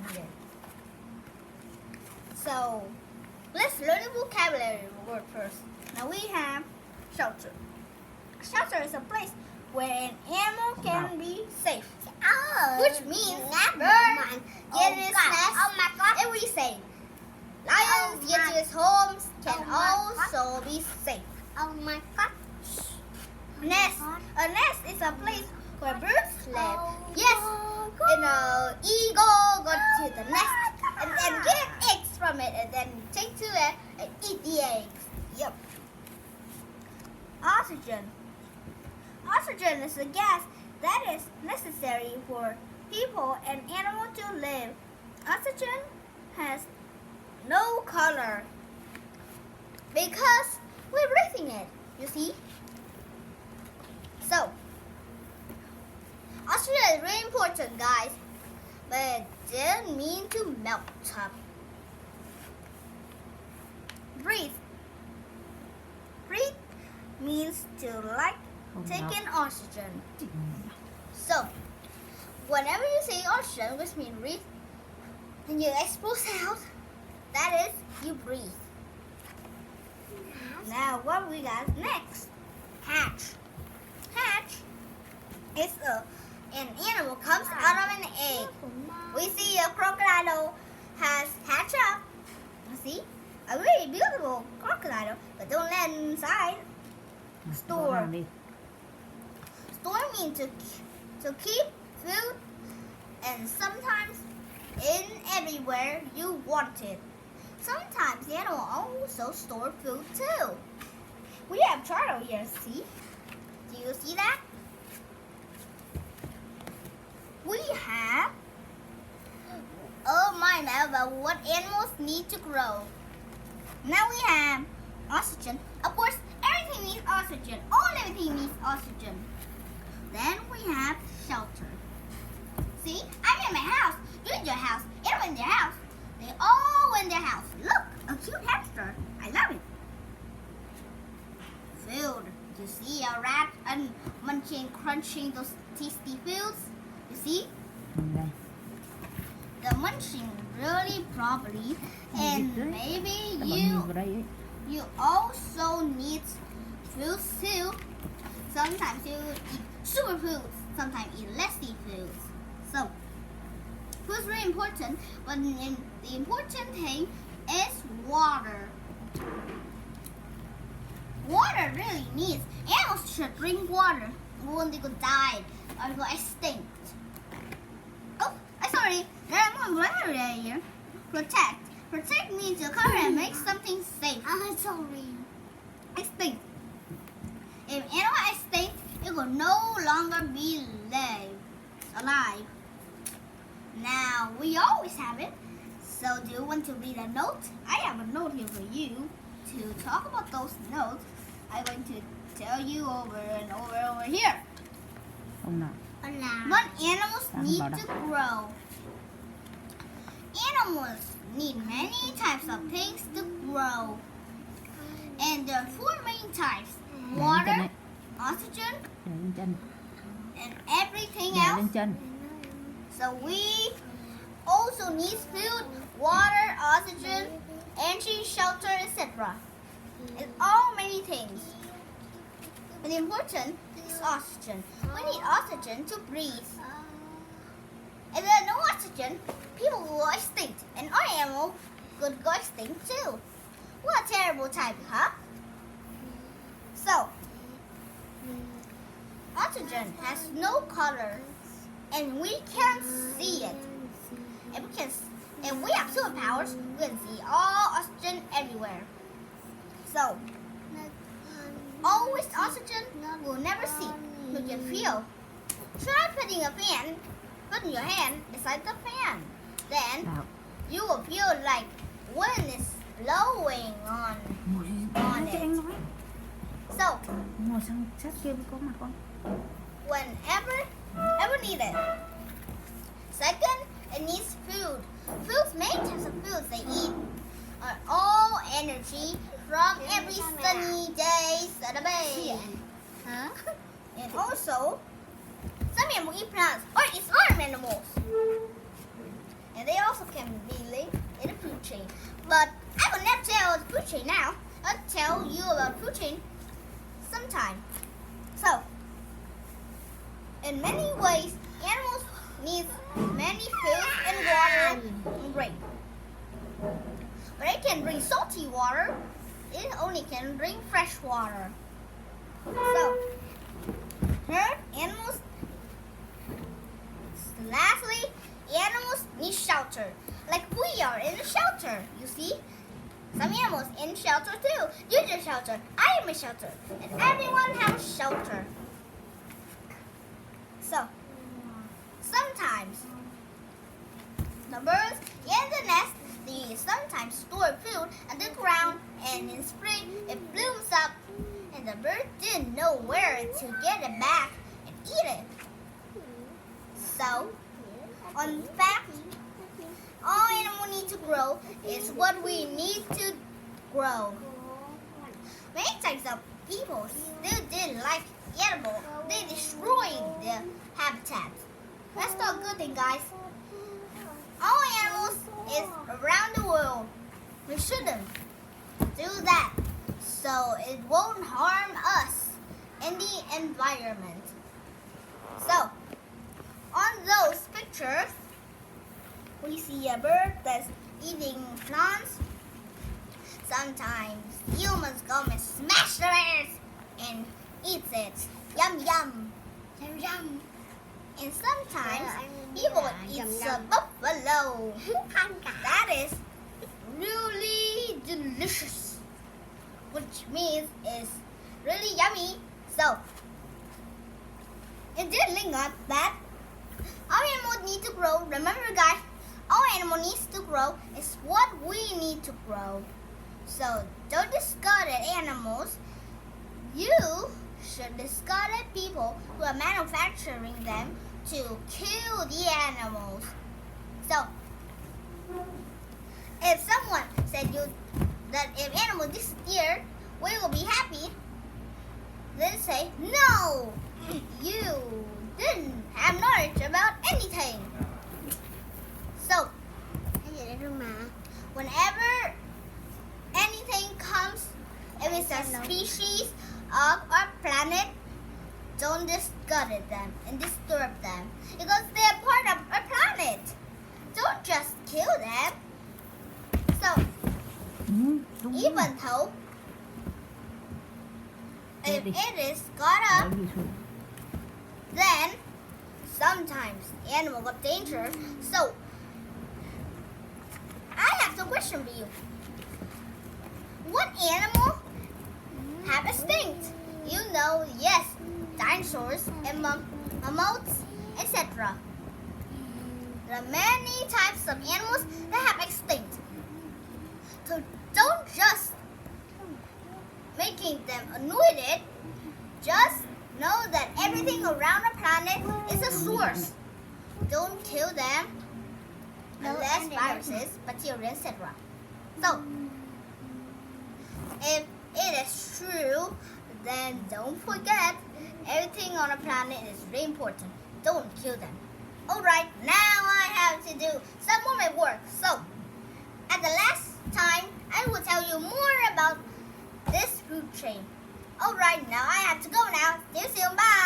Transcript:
needed. So let's learn the vocabulary word first. Now we have shelter. Shelter is a place where an animal can be safe, which means birds get in its nest and be safe. Lions get to its homes can also be safe. Oh my god. Nest. A nest is a place where birds live. Yes, and an eagle go to the nest and then get eggs from it and then take to it and eat the eggs. Yep. Oxygen. Oxygen is a gas that is necessary for people and animals to live. Oxygen has no color because we're breathing it, you see? So, oxygen is really important, guys, but it didn't mean to melt up. Breathe. Breathe means to take in oxygen. So, whenever you say oxygen, which means breathe, and you expose out, that is, you breathe. Now, what we got next? Hatch. Hatch is an animal comes out of an egg. We see a crocodile has hatched up. See, a really beautiful crocodile, but don't let it inside. Store. Store means to keep food, and sometimes in everywhere you want it. Sometimes the animal also store food too. We have turtle here, see? Do you see that? We have mind about what animals need to grow. Now we have oxygen. Of course, everything needs oxygen. All everything needs oxygen. Then we have shelter. See, I'm in my house. You're in your house. Everyone in their house. They all in their house. Look, a cute hamster. I love it. Food. You see a rat and munching, crunching those tasty foods? You see? The munching really properly, and maybe you also need foods too. Sometimes you eat superfoods, sometimes eat lessy foods. So, food is really important, but the important thing is water. Water really needs. Animals should drink water, or they could die or go extinct. Oh, I'm sorry. There's more area here. Protect. Protect means to cover and make something safe. I'm sorry. Extinct. If animal extinct, it will no longer be alive. Now, we always have it. So, do you want to read a note? I have a note here for you. To talk about those notes, I'm going to tell you over and over here. What animals need to grow. Animals need many types of things to grow. And there are four main types. Water, oxygen, and everything else. So we also need food, water, oxygen, energy, shelter, etc. And all many things. And the important is oxygen. We need oxygen to breathe. If there's no oxygen, people will go extinct, and our animal could go extinct too. What a terrible time, huh? So, oxygen has no color, and we can't see it. If we have superpowers, we can see all oxygen everywhere. So, always oxygen will never see. You can feel. Try putting your hand beside the fan. Then you will feel like wind is blowing on it. So, whenever needed. Second, it needs food. Foods, many types of foods they eat are all energy from every sunny day, Saturday. Huh? And also, some animals eat plants or eat other animals. And and they also can be linked in the food chain. But I will not tell the food chain now. I'll tell you about food chain sometime. So, in many ways, animals need many food and water and drink. But it can drink salty water. It only can drink fresh water. So, third, animals. Lastly, animals need shelter. Like we are in a shelter, you see? Some animals in shelter too. You need a shelter. I am a shelter. And everyone has shelter. So, sometimes the birds in the nest, they sometimes store food underground, and in spring it blooms up, and the bird didn't know where to get it back and eat it. So, on fact, all animals need to grow is what we need to grow. Many types of people still didn't like animals. They destroyed the habitat. That's not a good thing, guys. All animals is around the world. We shouldn't do that, so it won't harm us in the environment. So, on those pictures, we see a bird that's eating plants. Sometimes humans come and smash the bird and eats it. Yum yum, yum yum. And sometimes people eat a buffalo. That is really delicious, which means it's really yummy. So, it didn't link up that all animals need to grow. Remember, guys, all animal needs to grow is what we need to grow. So don't discard animals. You should discard people who are manufacturing them to kill the animals. So if someone said you that if animals disappear, we will be happy, then say no. You didn't have knowledge about anything. So, whenever anything comes, if it's a species of our planet, don't discard them and disturb them because they're part of our planet. Don't just kill them. So, even though if it is got up, then sometimes the animal got danger. So I have some question for you. What animal have extinct? You know, yes, dinosaurs and mammoths, etc. There are many types of animals that have extinct. So don't just making them annoyed. Just know that everything around the planet is a source. Don't kill them unless viruses, bacteria, etc. So, if it is true, then don't forget everything on the planet is very important. Don't kill them. Alright, now I have to do some more work. So, at the last time, I will tell you more about this food chain. Alright, now I have to go now. See you soon. Bye.